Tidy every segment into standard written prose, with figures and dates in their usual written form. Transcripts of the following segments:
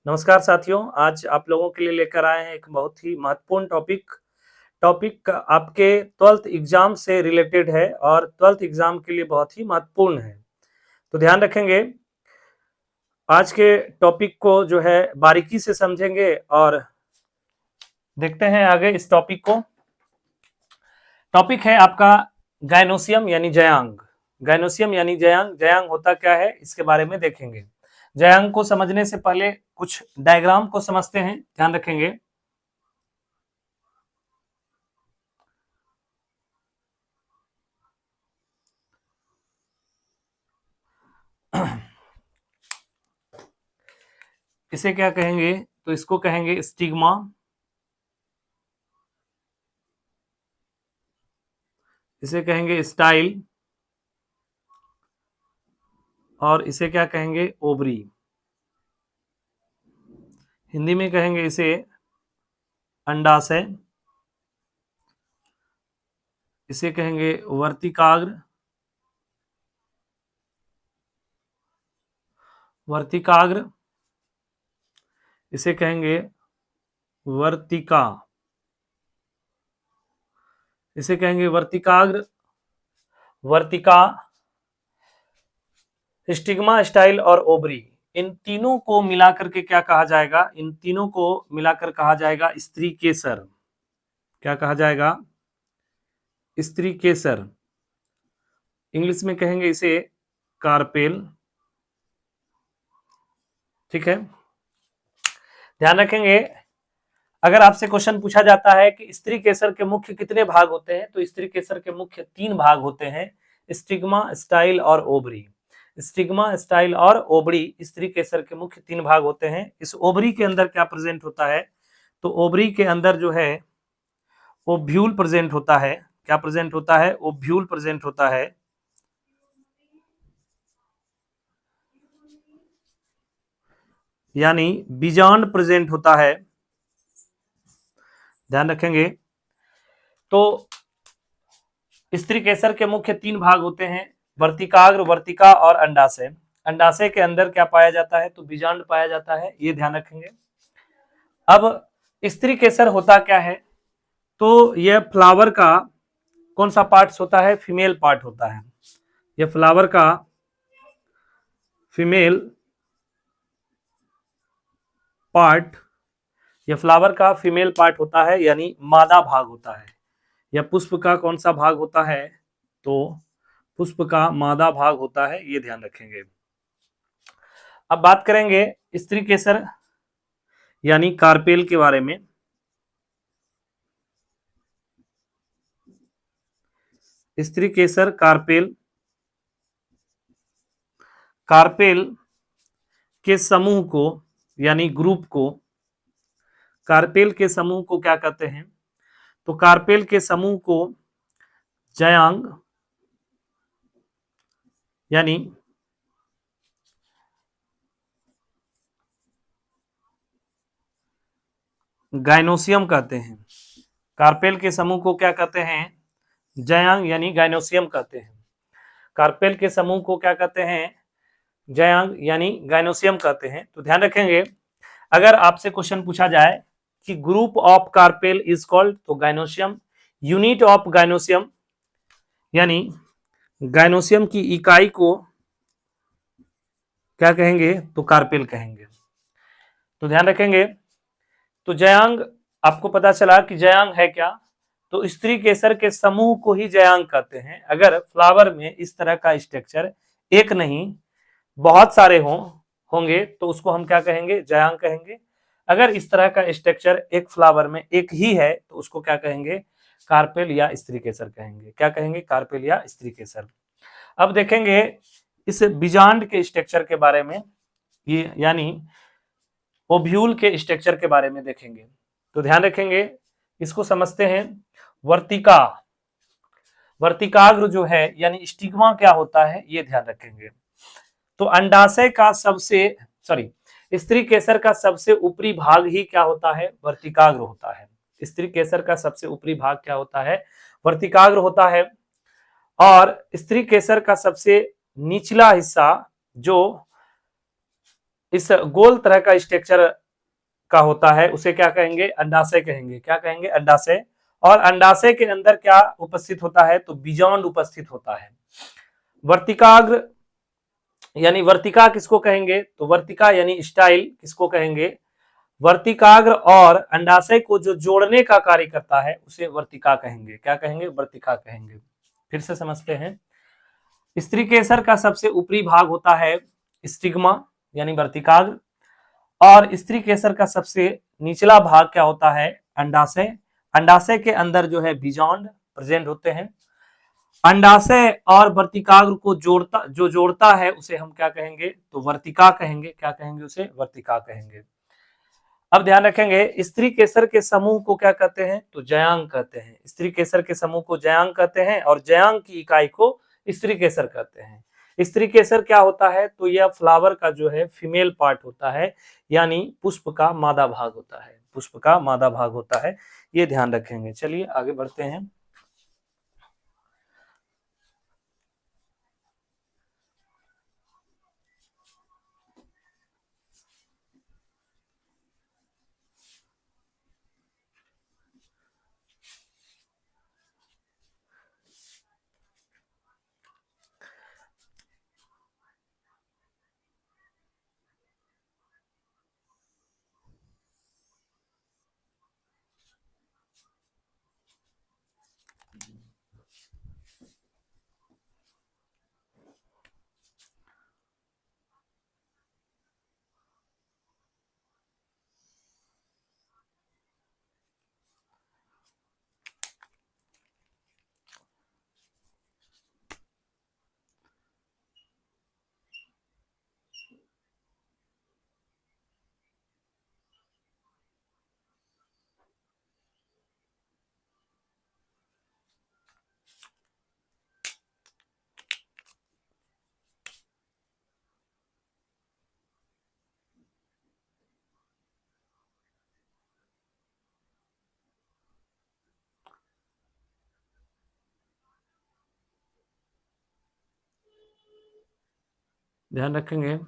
नमस्कार साथियों, आज आप लोगों के लिए लेकर आए हैं एक बहुत ही महत्वपूर्ण टॉपिक आपके 12th एग्जाम से रिलेटेड है और 12th एग्जाम के लिए बहुत ही महत्वपूर्ण है। तो ध्यान रखेंगे, आज के टॉपिक को जो है बारीकी से समझेंगे और देखते हैं आगे इस टॉपिक को। टॉपिक है आपका गायनोसियम यानी जयांग। गायनोसियम यानी जयांग, जयांग होता क्या है इसके बारे में देखेंगे। जयांग को समझने से पहले कुछ डायग्राम को समझते हैं, ध्यान रखेंगे। इसे क्या कहेंगे, तो इसको कहेंगे स्टिग्मा, इसे कहेंगे स्टाइल और इसे क्या कहेंगे ओवरी। हिंदी में कहेंगे इसे अंडाशय, इसे कहेंगे वर्तिकाग्र, वर्तिकाग्र, इसे कहेंगे वर्तिका, इसे कहेंगे वर्तिकाग्र, वर्तिका, स्टिग्मा, स्टाइल और ओवरी। इन तीनों को मिलाकर के क्या कहा जाएगा, इन तीनों को मिलाकर कहा जाएगा स्त्री केसर। क्या कहा जाएगा, स्त्री केसर। इंग्लिश में कहेंगे इसे कार्पेल। ठीक है, ध्यान रखेंगे। अगर आपसे क्वेश्चन पूछा जाता है कि स्त्री केसर के मुख्य कितने भाग होते हैं, तो स्त्री केसर के मुख्य 3 भाग होते हैं, स्टिग्मा, स्टाइल और ओवरी। स्टिग्मा, स्टाइल और ओवरी स्त्री केसर के मुख्य 3 भाग होते हैं। इस ओवरी के अंदर क्या प्रेजेंट होता है, तो ओवरी के अंदर जो है ओव्यूल प्रेजेंट होता है। क्या प्रेजेंट होता है, ओव्यूल प्रेजेंट होता है। यानी बीजांड प्रेजेंट होता है, ध्यान रखेंगे। तो स्त्री केसर के मुख्य 3 भाग होते हैं, वर्तिकाग्र, वर्तिका और अंडाशय। अंडाशय के अंदर क्या पाया जाता है, तो बीजांड पाया जाता है, ये ध्यान रखेंगे। अब स्त्री केसर होता क्या है, तो यह फ्लावर का कौन सा पार्ट होता है, फीमेल पार्ट होता है। यह फ्लावर का फीमेल पार्ट, यह फ्लावर का फीमेल पार्ट होता है, यानी मादा भाग होता है। यह पुष्प का कौन सा भाग होता है, तो पुष्प का मादा भाग होता है, ये ध्यान रखेंगे। अब बात करेंगे स्त्री केसर यानी कार्पेल के बारे में। स्त्री केसर कार्पेल, कार्पेल के समूह को यानी ग्रुप को, कार्पेल के समूह को क्या कहते हैं, तो कार्पेल के समूह को जयांग यानी गाइनोसियम कहते हैं। कार्पेल के समूह को क्या कहते हैं, जयांग यानी गाइनोसियम कहते हैं। कार्पेल के समूह को क्या कहते हैं, जयांग यानी गाइनोसियम कहते हैं। तो ध्यान रखेंगे, अगर आपसे क्वेश्चन पूछा जाए कि group of carpel is called, तो गाइनोसियम। यूनिट ऑफ गाइनोसियम यानी गाइनोसियम की इकाई को क्या कहेंगे, तो कार्पेल कहेंगे। तो ध्यान रखेंगे, तो जयांग, आपको पता चला कि जयांग है क्या, तो स्त्री केसर के समूह को ही जयांग कहते हैं। अगर फ्लावर में इस तरह का स्ट्रक्चर एक नहीं बहुत सारे होंगे तो उसको हम क्या कहेंगे, जयांग कहेंगे। अगर इस तरह का स्ट्रक्चर एक फ्लावर में एक ही है तो उसको क्या कहेंगे, कार्पेल या स्त्री केसर कहेंगे। क्या कहेंगे, कार्पेल या स्त्री केसर। अब देखेंगे इस बीजांड के स्ट्रक्चर के बारे में, ये यानी ओव्यूल के स्ट्रक्चर के बारे में देखेंगे। तो ध्यान रखेंगे, इसको समझते हैं। वर्तिका, वर्तिकाग्र जो है यानी स्टिग्मा क्या होता है, ये ध्यान रखेंगे। तो अंडाशय का सबसे स्त्री केसर का सबसे ऊपरी भाग ही क्या होता है, वर्तिकाग्र होता है। स्त्री केसर का सबसे ऊपरी भाग क्या होता है, वर्तिकाग्र होता है। और स्त्री केसर का सबसे निचला हिस्सा जो इस गोल तरह का स्ट्रक्चर का होता है उसे क्या कहेंगे, अंडाशय कहेंगे। क्या कहेंगे, अंडाशय। और अंडाशय के अंदर क्या उपस्थित होता है, तो बीजांड उपस्थित होता है। वर्तिकाग्र यानी वर्तिका किसको कहेंगे, तो वर्तिका यानी स्टाइल किसको कहेंगे, वर्तिकाग्र और अंडाशय को जो जोड़ने का कार्य करता है उसे वर्तिका कहेंगे। क्या कहेंगे, वर्तिका कहेंगे। फिर से समझते हैं। स्त्री केसर का सबसे ऊपरी भाग होता है स्टिग्मा यानी वर्तिकाग्र, और स्त्री केसर का सबसे निचला भाग क्या होता है, अंडाशय। अंडाशय के अंदर जो है बीजांड प्रेजेंट होते हैं। अंडाशय और वर्तिकाग्र को जोड़ता है उसे हम क्या कहेंगे, तो वर्तिका कहेंगे। क्या कहेंगे, उसे वर्तिका कहेंगे। अब ध्यान रखेंगे, स्त्री केसर के समूह को क्या कहते हैं, तो जयांग कहते हैं। स्त्री केसर के समूह को जयांग कहते हैं और जयांग की इकाई को स्त्री केसर कहते हैं। स्त्री केसर क्या होता है, तो यह फ्लावर का जो है फीमेल पार्ट होता है, यानी पुष्प का मादा भाग होता है। पुष्प का मादा भाग होता है, ये ध्यान रखेंगे। चलिए आगे बढ़ते हैं। ध्यान रखेंगे,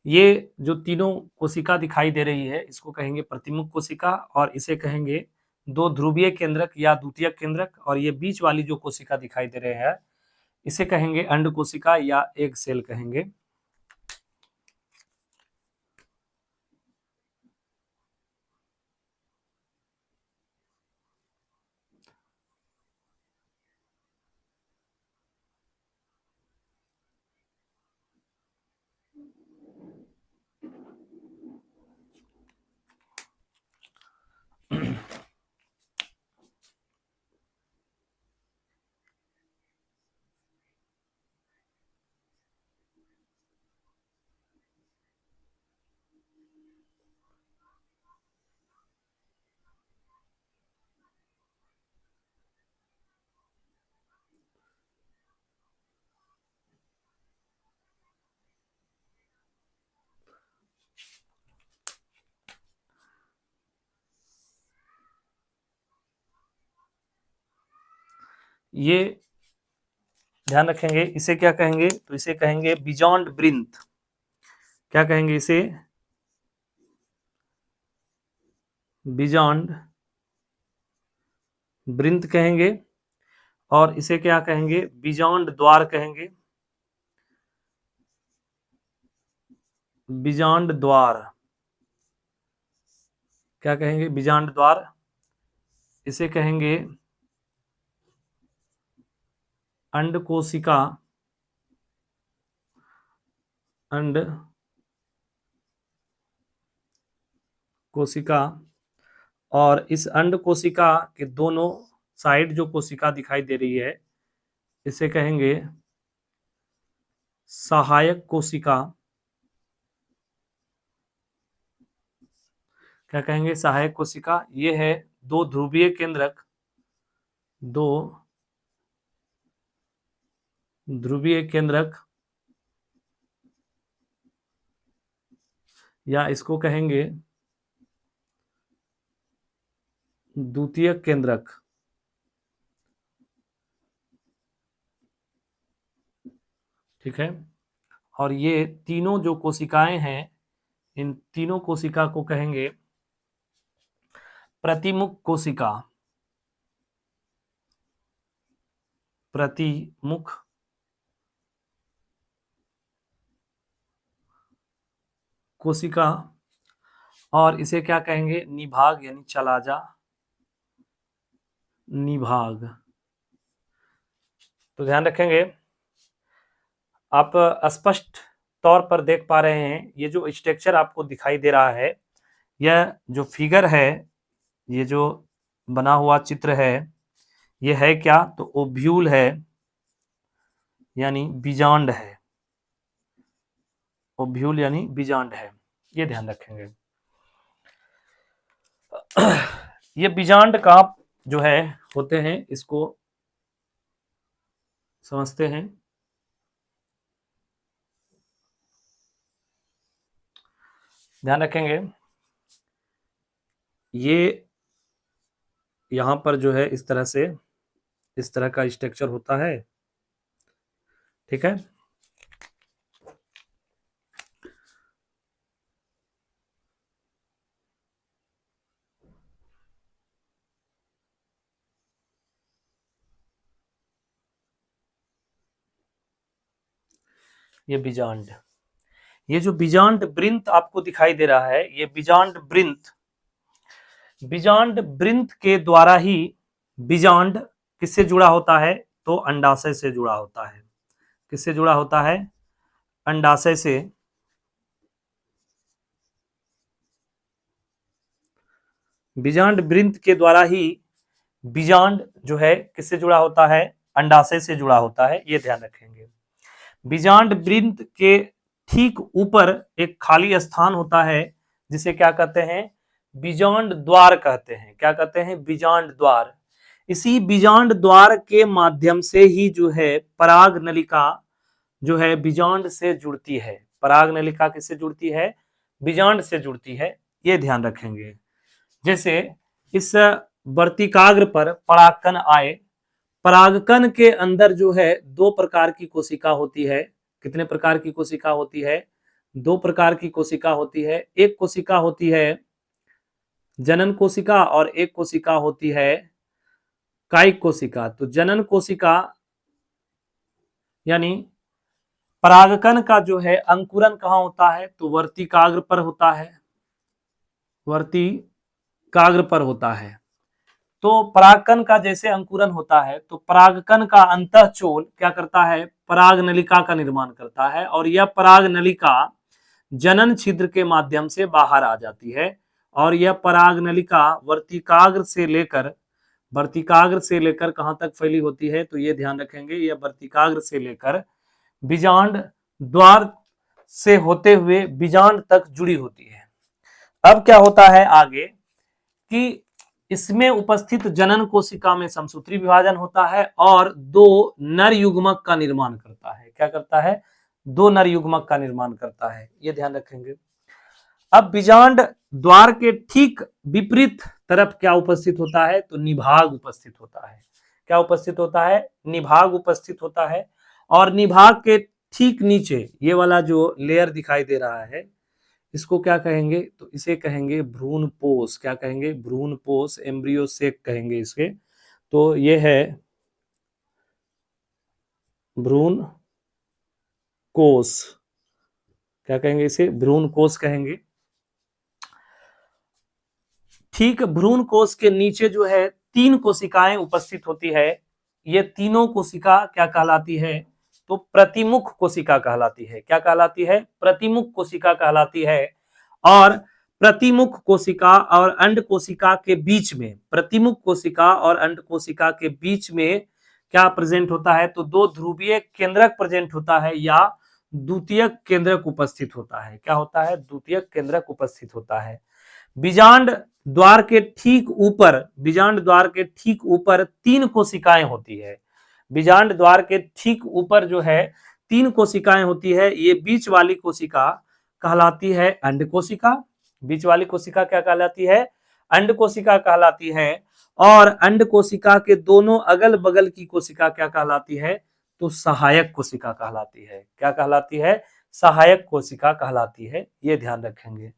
ये जो तीनों कोशिका दिखाई दे रही है इसको कहेंगे प्रतिमुख कोशिका, और इसे कहेंगे दो ध्रुवीय केंद्रक या द्वितीयक केंद्रक, और ये बीच वाली जो कोशिका दिखाई दे रहे हैं इसे कहेंगे अंड कोशिका या एग सेल कहेंगे। ये ध्यान रखेंगे, इसे क्या कहेंगे, तो इसे कहेंगे बिजॉन्ड ब्रिंथ। क्या कहेंगे इसे, बिजॉन्ड ब्रिंथ कहेंगे, और इसे क्या कहेंगे, बिजॉन्ड द्वार कहेंगे। बिजॉन्ड द्वार, क्या कहेंगे, बिजॉन्ड द्वार। इसे कहेंगे अंड कोशिका, अंड कोशिका, और इस अंड कोशिका के दोनों साइड जो कोशिका दिखाई दे रही है इसे कहेंगे सहायक कोशिका। क्या कहेंगे, सहायक कोशिका। ये है दो ध्रुवीय केंद्रक, दो ध्रुवीय केंद्रक, या इसको कहेंगे द्वितीयक केंद्रक। ठीक है, और ये तीनों जो कोशिकाएं हैं, इन तीनों कोशिका को कहेंगे प्रतिमुख कोशिका। प्रतिमुख कोशिका। और इसे क्या कहेंगे? निभाग, यानी चला जा, निभाग। तो ध्यान रखेंगे, आप स्पष्ट तौर पर देख पा रहे हैं, ये जो स्ट्रक्चर आपको दिखाई दे रहा है, यह जो फिगर है, ये जो बना हुआ चित्र है, ये है क्या? तो ओव्यूल है, यानी बीजांड है। ओव्यूल यानी बीजांड है, ये ध्यान रखेंगे। ये बीजांड कहाँ जो है होते हैं, इसको समझते हैं। ध्यान रखेंगे, ये यहां पर जो है इस तरह से, इस तरह का स्ट्रक्चर होता है, ठीक है। ये बीजांड, ये जो बीजांड वृंत आपको दिखाई दे रहा है, ये बीजांड वृंत, बीजांड वृंत के द्वारा ही बीजांड किससे जुड़ा होता है? तो अंडाशय से जुड़ा होता है। किससे जुड़ा होता है? अंडाशय से। बीजांड वृंत के द्वारा ही बीजांड जो है किससे जुड़ा होता है? अंडाशय से जुड़ा होता है, ये ध्यान रखेंगे। बीजांड वृंत के ठीक ऊपर एक खाली स्थान होता है, जिसे क्या कहते हैं? बीजांड द्वार कहते हैं। क्या कहते हैं? बीजांड द्वार। इसी बीजांड द्वार के माध्यम से ही जो है पराग नलिका जो है बीजांड से जुड़ती है। पराग नलिका किससे जुड़ती है? बीजांड से जुड़ती है, ये ध्यान रखेंगे। जैसे इस वर्तिकाग्र पर परागकण आए, परागकण के अंदर जो है दो प्रकार की कोशिका होती है। कितने प्रकार की कोशिका होती है? दो प्रकार की कोशिका होती है। एक कोशिका होती है जनन कोशिका और एक कोशिका होती है कायिक कोशिका। तो जनन कोशिका यानी परागकण का जो है अंकुरन कहाँ होता है? तो वर्तिकाग्र पर होता है, वर्तिकाग्र पर होता है। तो परागकण का जैसे अंकुरन होता है, तो परागकण का अंतःचोल क्या करता है? पराग नलिका का निर्माण करता है, और यह पराग नलिका जनन छिद्र के माध्यम से बाहर आ जाती है। और यह पराग नलिका वर्तिकाग्र से लेकर कहां तक फैली होती है? तो ये ध्यान रखेंगे, यह वर्तिकाग्र से लेकर बीजांड द्वार से होते हुए बीजांड तक जुड़ी होती है। अब क्या होता है आगे कि इसमें उपस्थित जनन कोशिका में समसूत्री विभाजन होता है और दो नर युग्मक का निर्माण करता है। क्या करता है? दो नर युग्मक का निर्माण करता है, ये ध्यान रखेंगे। अब बीजांड द्वार के ठीक विपरीत तरफ क्या उपस्थित होता है? तो निभाग उपस्थित होता है। क्या उपस्थित होता है? निभाग उपस्थित होता है। और निभाग के ठीक नीचे ये वाला जो लेयर दिखाई दे रहा है, इसको क्या कहेंगे? तो इसे कहेंगे भ्रूणपोष। क्या कहेंगे? भ्रूणपोष, एम्ब्रियो सेक कहेंगे इसके। तो ये है भ्रूण कोष। क्या कहेंगे इसे? भ्रूण कोष कहेंगे। ठीक भ्रूण कोष के नीचे जो है तीन कोशिकाएं उपस्थित होती है। ये तीनों कोशिका क्या कहलाती है? तो प्रतिमुख कोशिका कहलाती है। क्या कहलाती है? प्रतिमुख कोशिका कहलाती है। और प्रतिमुख कोशिका और अंड कोशिका के बीच में, प्रतिमुख कोशिका और अंड कोशिका के बीच में क्या प्रेजेंट होता है? तो दो ध्रुवीय केंद्रक प्रेजेंट होता है, या द्वितीयक केंद्रक उपस्थित होता है। क्या होता है? द्वितीयक केंद्रक उपस्थित होता है। बीजांड द्वार के ठीक ऊपर, बीजांड द्वार के ठीक ऊपर तीन कोशिकाएं होती है। बीजांड द्वार के ठीक ऊपर जो है तीन कोशिकाएं होती है। ये बीच वाली कोशिका कहलाती है अंड कोशिका। बीच वाली कोशिका क्या कहलाती है? अंड कोशिका कहलाती है। और अंड कोशिका के दोनों अगल बगल की कोशिका क्या कहलाती है? तो सहायक कोशिका कहलाती है। क्या कहलाती है? सहायक कोशिका कहलाती है, ये ध्यान रखेंगे।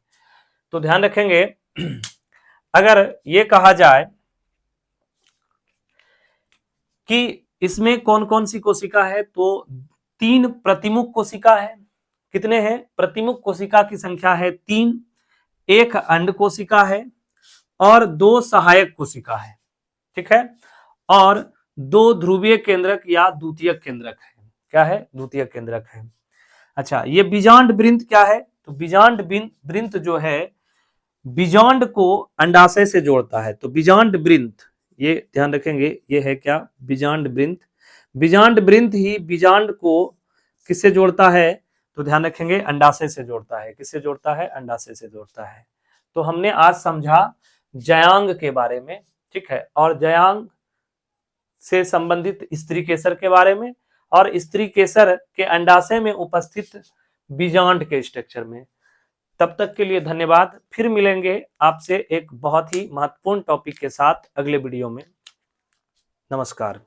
तो ध्यान रखेंगे अगर ये कहा जाए कि इसमें कौन कौन सी कोशिका है, तो 3 प्रतिमुख कोशिका है। कितने हैं? प्रतिमुख कोशिका की संख्या है 3, 1 अंड कोशिका है और 2 सहायक कोशिका है, ठीक है, और 2 ध्रुवीय केंद्रक या द्वितीयक केंद्रक है। क्या है? द्वितीयक केंद्रक है। अच्छा, ये बीजांड वृंत क्या है? तो बीजांड वृंत जो है बीजांड को अंडाशय से जोड़ता है। तो बीजांड वृंत, ये ध्यान रखेंगे, ये है क्या? बीजांड वृंत। बीजांड वृंत ही बीजांड को किससे जोड़ता है? तो ध्यान रखेंगे अंडाशय से जोड़ता है। किससे जोड़ता है? अंडाशय से जोड़ता है। तो हमने आज समझा जयांग के बारे में, ठीक है, और जयांग से संबंधित स्त्री केसर के बारे में और स्त्री केसर के अंडाशय में उपस्थित बीजांड के स्ट्रक्चर में। तब तक के लिए धन्यवाद। फिर मिलेंगे आपसे एक बहुत ही महत्वपूर्ण टॉपिक के साथ अगले वीडियो में। नमस्कार।